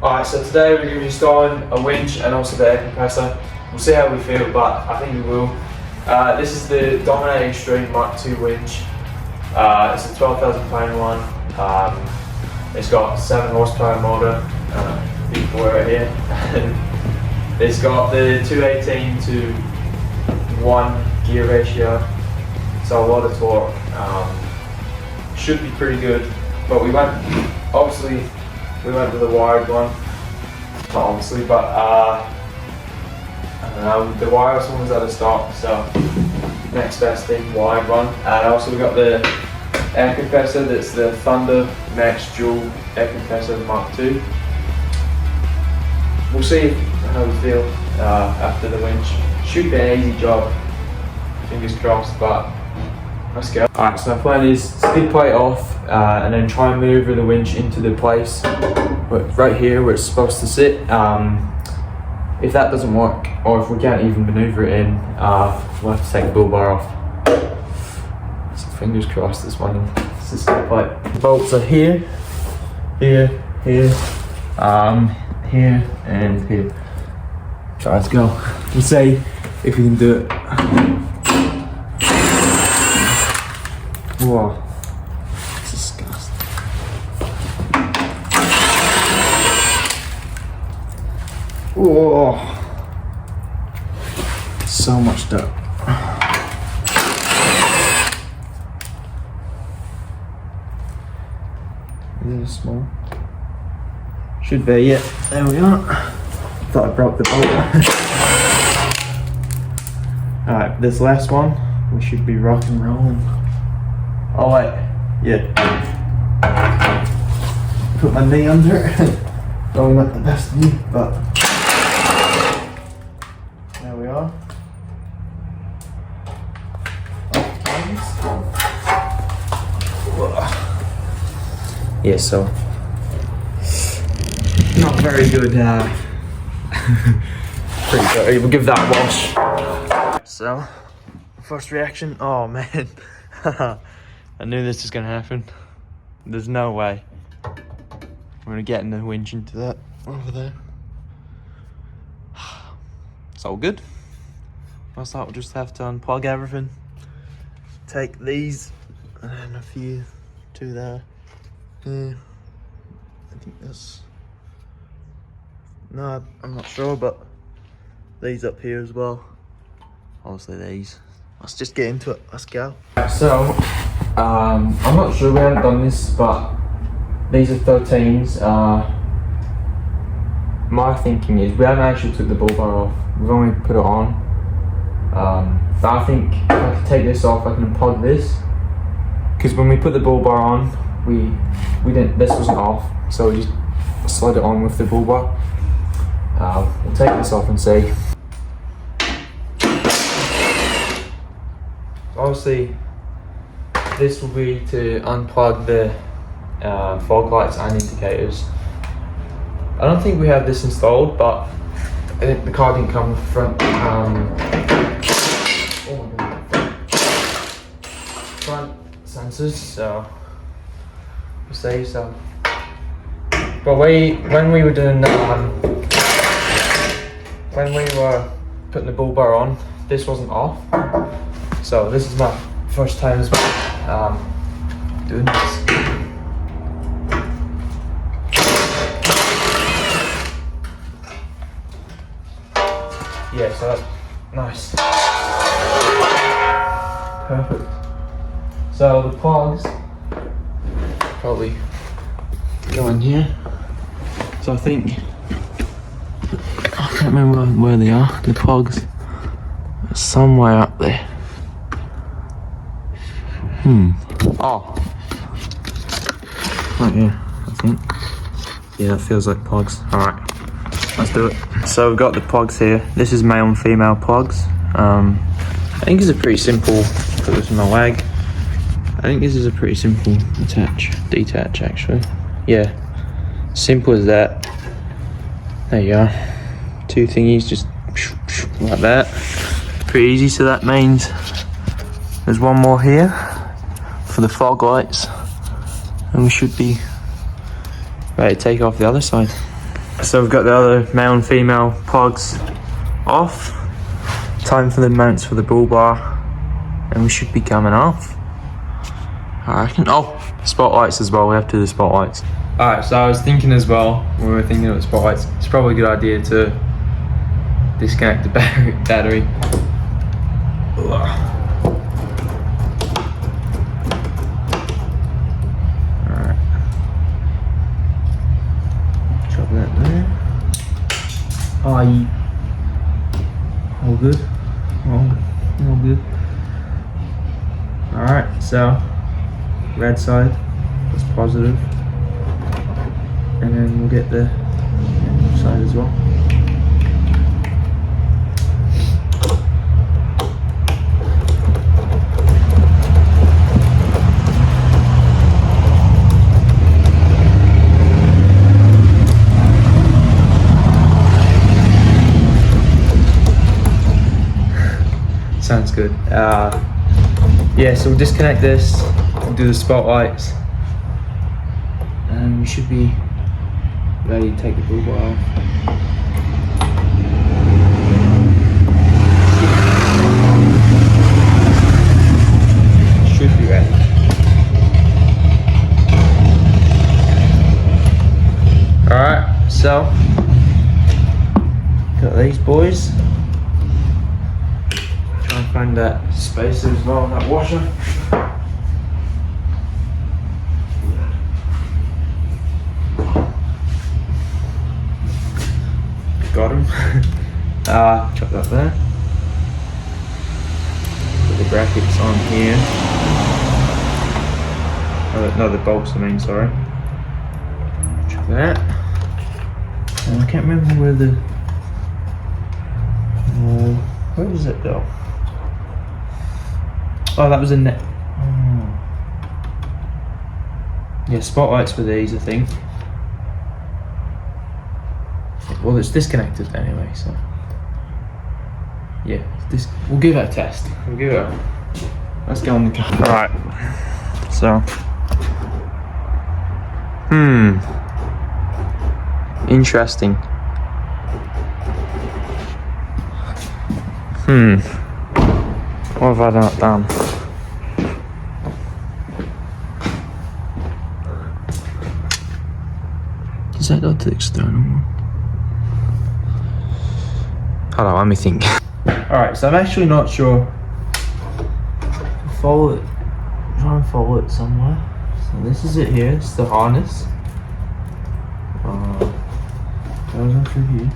Alright, so today we're going to be installing a winch and also the air compressor. We'll see how we feel, but I think we will. This is the Domin8r Xtreme Mark II winch. It's a 12,000 pound one. It's got 7 horsepower motor, big boy right here. It's got the 218 to 1 gear ratio, so a lot of torque. Should be pretty good, but we went with a wired one, not obviously, but I don't know, the wireless one was out of stock, so next best thing, wired one. And also we got the air compressor, that's the Thunder Max Dual Air Compressor Mark II. We'll see how we feel after the winch. Should be an easy job, fingers crossed, but let's go. Alright, so my plan is skid plate off and then try and maneuver the winch into the place right here where it's supposed to sit. If that doesn't work, or if we can't even maneuver it in, we'll have to take the bull bar off. So fingers crossed this one. This is skid plate. The bolts are here, here, here, here, and here. So let's go. We'll see if we can do it. Whoa, it's disgusting. Whoa, so much dirt. Is it small? Should be, yeah. There we are. Thought I broke the bolt. Alright, this last one, we should be rock and rolling. Oh wait, yeah. Put my knee under it. Probably not the best knee, but there we are. Yeah, so not very good. Pretty dirty. We'll give that a wash. So, first reaction. Oh man. I knew this was gonna happen. There's no way we're gonna get in the winch into that over there. It's all good. I thought we'll just have to unplug everything. Take these and then a few to there. Yeah, I think that's. No, I'm not sure, but these up here as well. Obviously these. Let's just get into it. Let's go. So. I'm not sure, we haven't done this, but these are 13s. My thinking is we haven't actually took the bull bar off. We've only put it on. But I think if I can take this off, I can unplug this. Because when we put the bull bar on, we didn't. This wasn't off, so we just slid it on with the bull bar. We'll take this off and see. Obviously, this will be to unplug the fog lights and indicators. I don't think we have this installed, but I think the car didn't come with front front sensors, so we'll see. So, but when we were doing when we were putting the bull bar on, this wasn't off. So this is my first time as well. Doing this. Yeah, so that's nice. Perfect. So the plugs probably go in here. So I think I can't remember where they are. The plugs are somewhere up there. Oh, right here, I think. Yeah, that feels like plugs. Alright, let's do it. So we've got the plugs here. This is male and female plugs. I think it's a pretty simple, put this in my wag. I think this is a pretty simple detach actually. Yeah, simple as that. There you are. 2 thingies, just like that. Pretty easy, so that means there's one more here for the fog lights, and we should be ready to take off the other side. So we've got the other male and female plugs off. Time for the mounts for the bull bar, and we should be coming off, I reckon. Oh, spotlights as well, we have to do the spotlights. Alright, so I was thinking as well, when we were thinking of the spotlights, it's probably a good idea to disconnect the battery. Alright. Drop that there. All good. All good. Alright, so red side, that's positive. And then we'll get the left side as well. Sounds good. Yeah, so we'll disconnect this, we'll do the spotlights, and we should be ready to take the bull bar off. Should be ready. Alright, so got these boys. Find that spacer as well, that washer. Got him. Chuck that there. Put the brackets on here. Oh, no, the bolts, I mean, sorry. Chuck that. And I can't remember where the... where was it though? Oh, that was a net. Yeah, spotlights for these, I think. Well, it's disconnected anyway, so. Yeah, we'll give it a test. We'll give it a... Let's go on the car. Alright, so. Interesting. What have I not done? Does that go to the external one? Hold on, let me think. Alright, so I'm actually not sure. Follow it. Try and follow it somewhere. So this is it here, it's the harness. Goes on through here.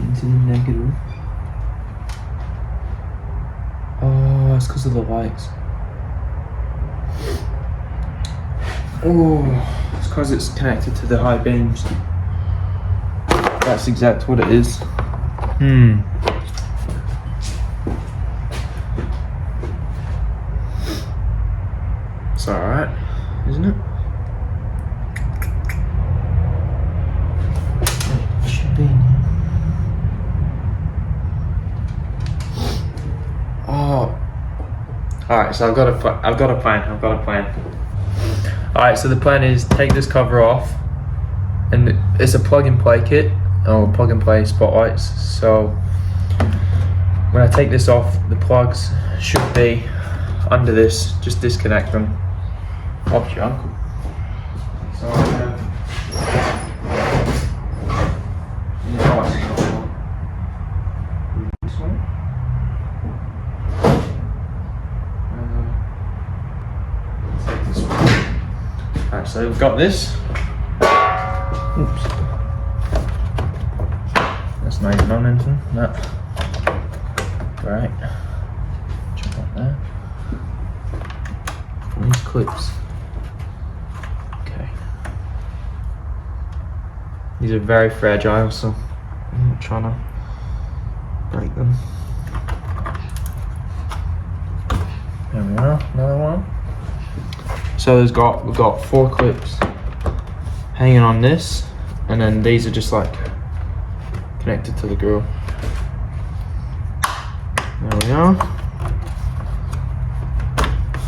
Into the negative. Oh, it's because of the lights. Oh, it's because it's connected to the high beams. That's exactly what it is. It's alright, isn't it? It should be in here. Oh. Alright, so I've got a plan. Alright, so the plan is take this cover off, and it's a plug and play kit, or plug and play spotlights. So when I take this off, the plugs should be under this. Just disconnect them. Up your uncle. So Alright, so we've got this. Oops. That's not even on anything. No. Right. Check that there. And these clips. Okay. These are very fragile, so I'm not trying to break them. There we are, another one. So we've got 4 clips hanging on this, and then these are just like connected to the grill. There we are.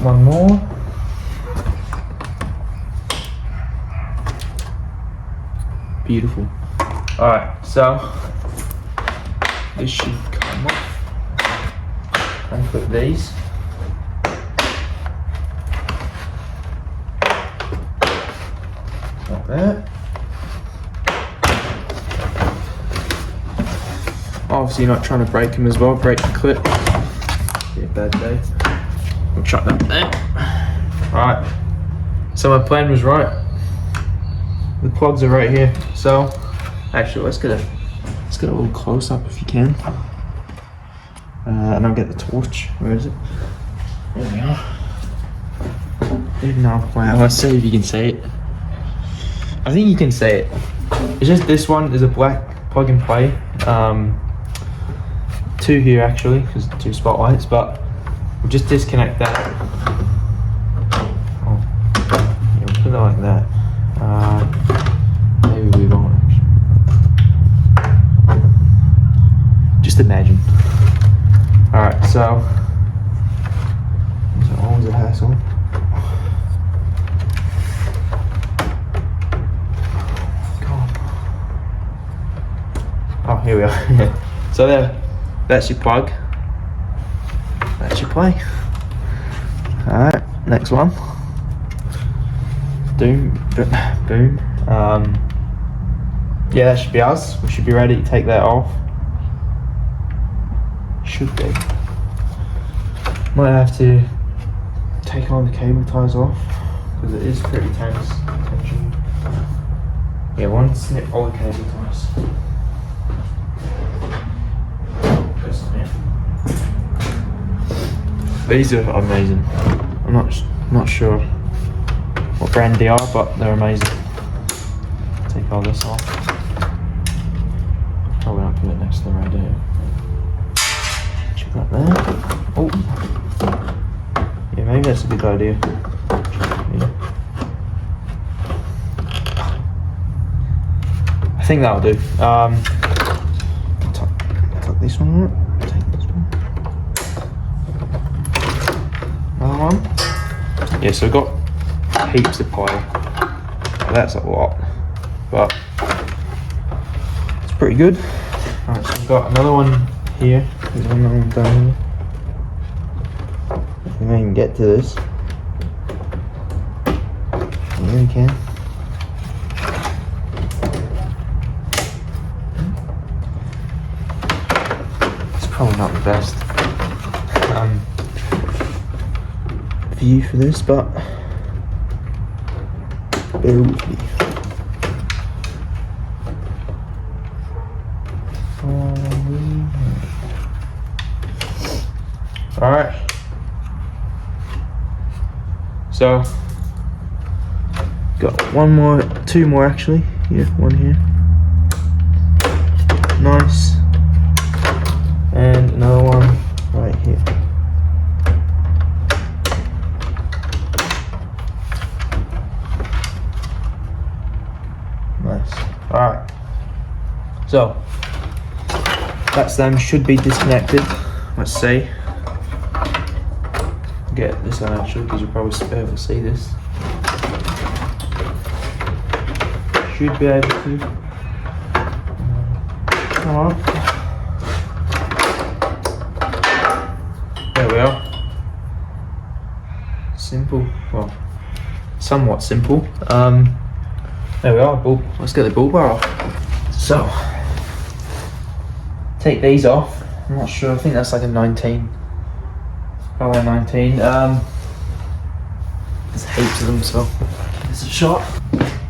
One more. beautiful. Alright, so this should come off. And put these. Like that. Obviously not trying to break them as well, break the clip. Be a bad day. We'll chuck that there. Alright. So my plan was right. The plugs are right here. So actually let's get a little close up if you can. And I'll get the torch. Where is it? There we are. No, wow, let's see if you can see it. I think you can see it. It's just this one, there's a black plug and play. Two here actually, because two spotlights, but we'll just disconnect that. Oh, yeah, we'll put it like that. Maybe we won't actually. Just imagine. Alright, so it's always a hassle. Oh, here we are. So there, that's your plug. That's your play. Alright, next one. Boom. Yeah, that should be us. We should be ready to take that off. Should be. Might have to take all the cable ties off because it is pretty tense. Tension. Yeah, one snip all the cable ties. These are amazing. I'm not sure what brand they are, but they're amazing. Take all this off. Probably not put it next to the radiator. Check that there. Oh, yeah, maybe that's a good idea. Yeah. I think that'll do. Tuck this one out. Another one. Yeah, so we've got heaps of play. That's a lot, but it's pretty good. Alright, so we've got another one here. There's another one down here. If we may even get to this. Yeah, we can. It's probably not the best view for this, but bear with me. Alright, so got two more actually. Yeah, one here. Nice. And another one right here. Nice. Alright. So that's them, should be disconnected. Let's see. Get this on actually because you'll probably be able to see this. Should be able to. Come on. There we are. Simple. Well, somewhat simple. There we are. Let's get the bull bar off. So, take these off. I'm not sure. I think that's like a 19. Probably a 19. There's heaps of them, so it's a shot.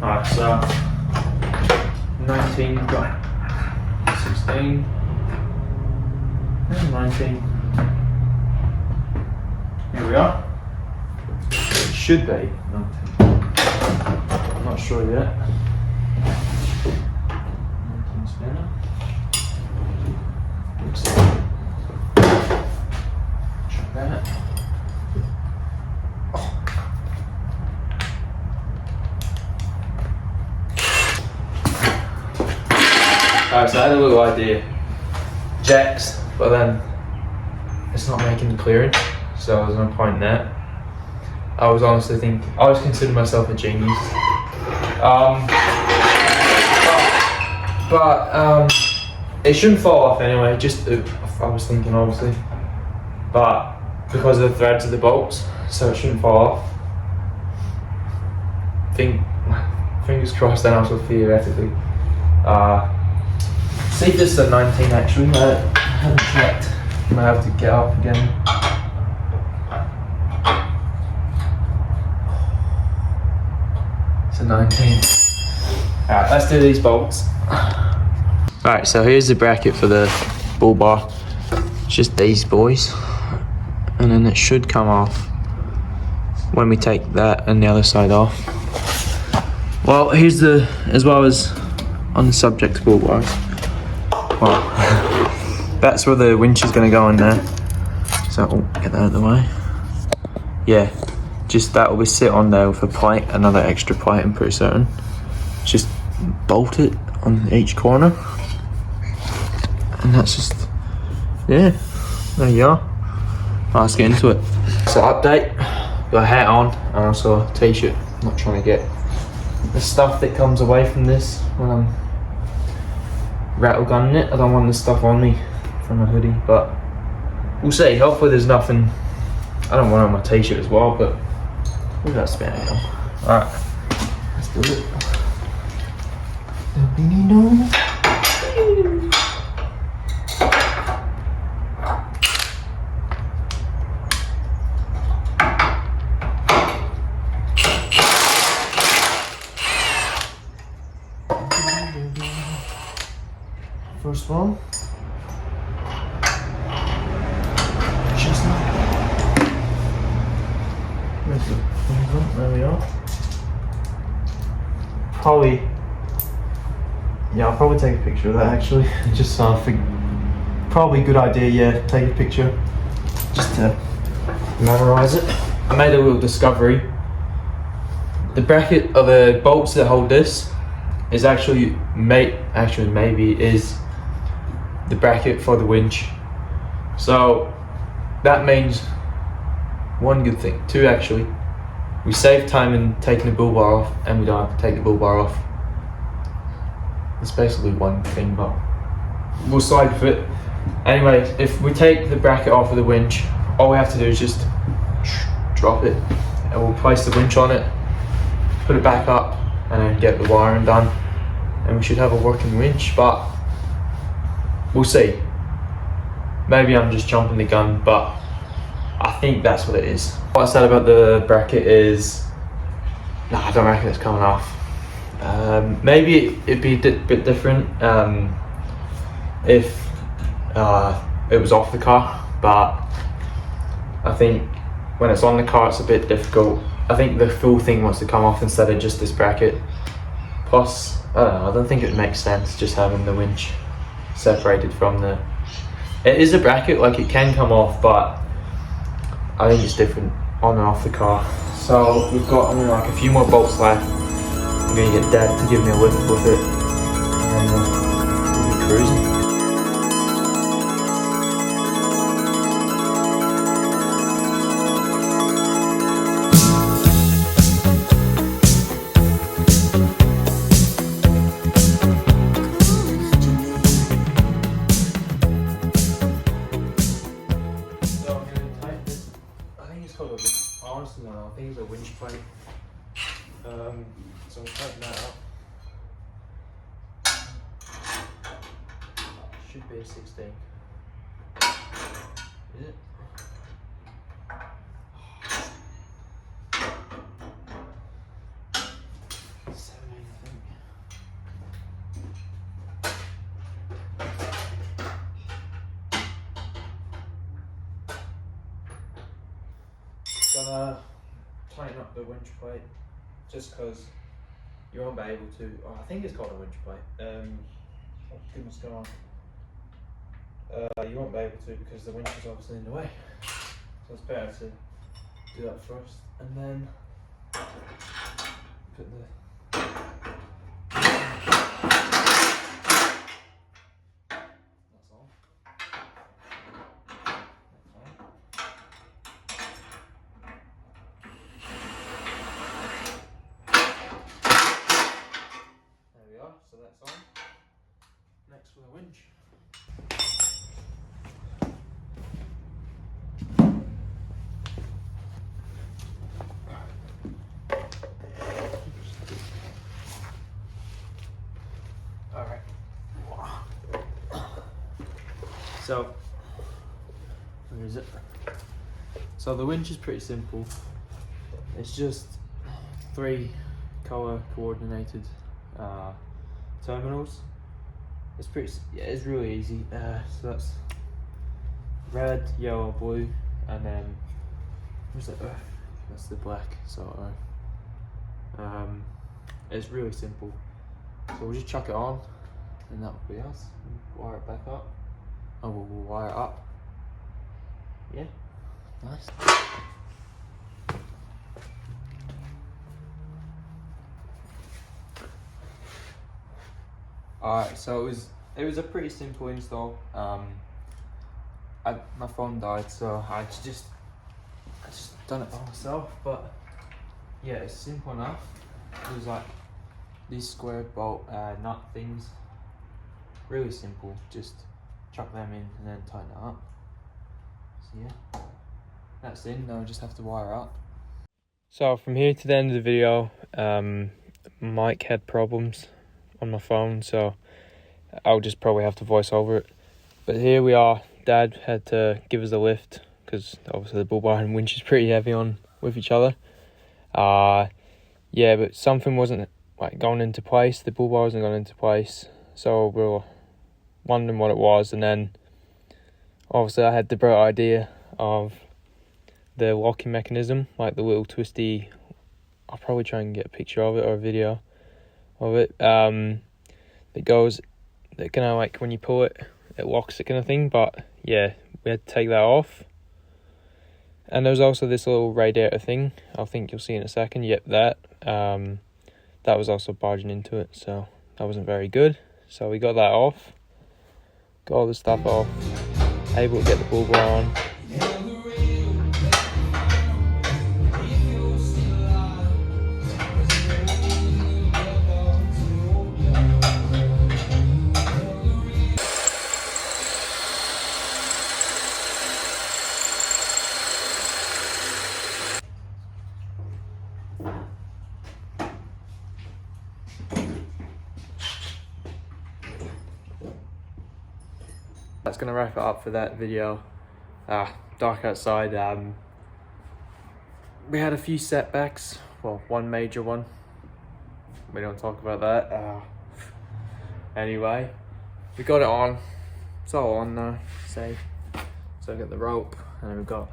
Alright, so 19, got 16, and 19. Here we are. It should be 19. I'm not sure yet. 19 spinner. Looks like that. Alright, so I had a little idea. Jacks, but then it's not making the clearing, so there's no point in that. I was honestly thinking, I always consider myself a genius. But it shouldn't fall off anyway, just I was thinking obviously. But because of the threads of the bolts, so it shouldn't fall off. Fingers crossed then also theoretically. See if this is a 19 actually, I haven't checked. I might have to get up again. It's a 19. Alright, let's do these bolts. Alright, so here's the bracket for the bull bar. It's just these boys. And then it should come off when we take that and the other side off. Well, here's the, as well as on the subject of bull bars. Well, that's where the winch is going to go in there. So, get that out of the way. Yeah, just that will sit on there with a plate, another extra plate, I'm pretty certain. Just bolt it on each corner. And that's just, yeah, there you are. Right, let's get into it. So update, got a hat on and also a t-shirt. I'm not trying to get the stuff that comes away from this when I'm rattle gunning it. I don't want this stuff on me from a hoodie, but we'll see. Hopefully there's nothing. I don't want it on my t-shirt as well, but we've got to spin it on. Alright, let's do it. First one. There we are. Probably, yeah, I'll probably take a picture of that actually. Just so I think, probably a good idea, yeah, take a picture. Just to memorize it. I made a little discovery. The bracket of the bolts that hold this is actually, maybe is the bracket for the winch. So that means one good thing, two actually. We save time in taking the bull bar off, and we don't have to take the bull bar off. It's basically one thing, but we'll slide with it. Anyway, if we take the bracket off of the winch, all we have to do is just drop it, and we'll place the winch on it, put it back up, and then get the wiring done, and we should have a working winch. But we'll see. Maybe I'm just jumping the gun, but I think that's what it is. What I said about the bracket is, no, I don't reckon it's coming off. Maybe it'd be a bit different if it was off the car, but I think when it's on the car it's a bit difficult. I think the full thing wants to come off instead of just this bracket. Plus, I don't know, I don't think it makes sense just having the winch separated from the... It is a bracket, like it can come off, but I think it's different on and off the car. So we've got only like a few more bolts left. I'm gonna get Dad to give me a lift with it, and we'll be cruising. Honestly, no, I think it's a winch plate. So we'll tighten that up. Should be a 16. Is it? Gonna tighten up the winch plate just because you won't be able to. Oh, I think it's called a winch plate. Oh goodness, go on. You won't be able to because the winch is obviously in the way. So it's better to do that first and then put the. That's all. So that's on. winch. Alright. So, where is it? So the winch is pretty simple. It's just 3 color coordinated terminals. It's really easy. So that's red, yellow, blue, and then where's the earth? That's the black. So it's really simple. So we'll just chuck it on, and that will be us. Wire it back up. Oh, we'll wire it up. Yeah, nice. Alright, so it was a pretty simple install. My phone died, so I just done it by myself. But yeah, it's simple enough. It was like these square bolt nut things. Really simple. Just chuck them in and then tighten it up. So yeah, that's in. Now I just have to wire up. So from here to the end of the video, mic had problems on my phone, so I'll just probably have to voice over it. But here we are. Dad had to give us a lift because obviously the bull bar and winch is pretty heavy on with each other. Yeah, but something wasn't like going into place. The bull bar wasn't going into place, so we were wondering what it was. And then obviously I had the bright idea of the locking mechanism, like the little twisty. I'll probably try and get a picture of it or a video of it. That goes, that kind of like when you pull it, it locks it kind of thing. But yeah, we had to take that off. And there's also this little radiator thing. I think you'll see in a second. Yep, that was also barging into it, so that wasn't very good. So we got that off, got all the stuff off, able to get the bull bar on. That's gonna wrap it up for that video. Dark outside. We had a few setbacks. Well, one major one. We don't talk about that. Anyway, we got it on. It's all on now. Safe. So I got the rope, and then we've got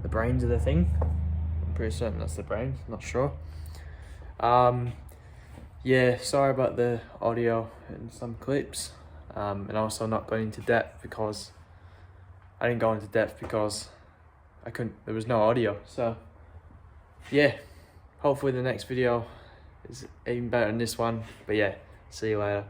the brains of the thing. I'm pretty certain that's the brains. Not sure. Yeah. Sorry about the audio and some clips. And also not going into depth because I didn't go into depth because I couldn't, there was no audio. So yeah, hopefully the next video is even better than this one. But yeah, see you later.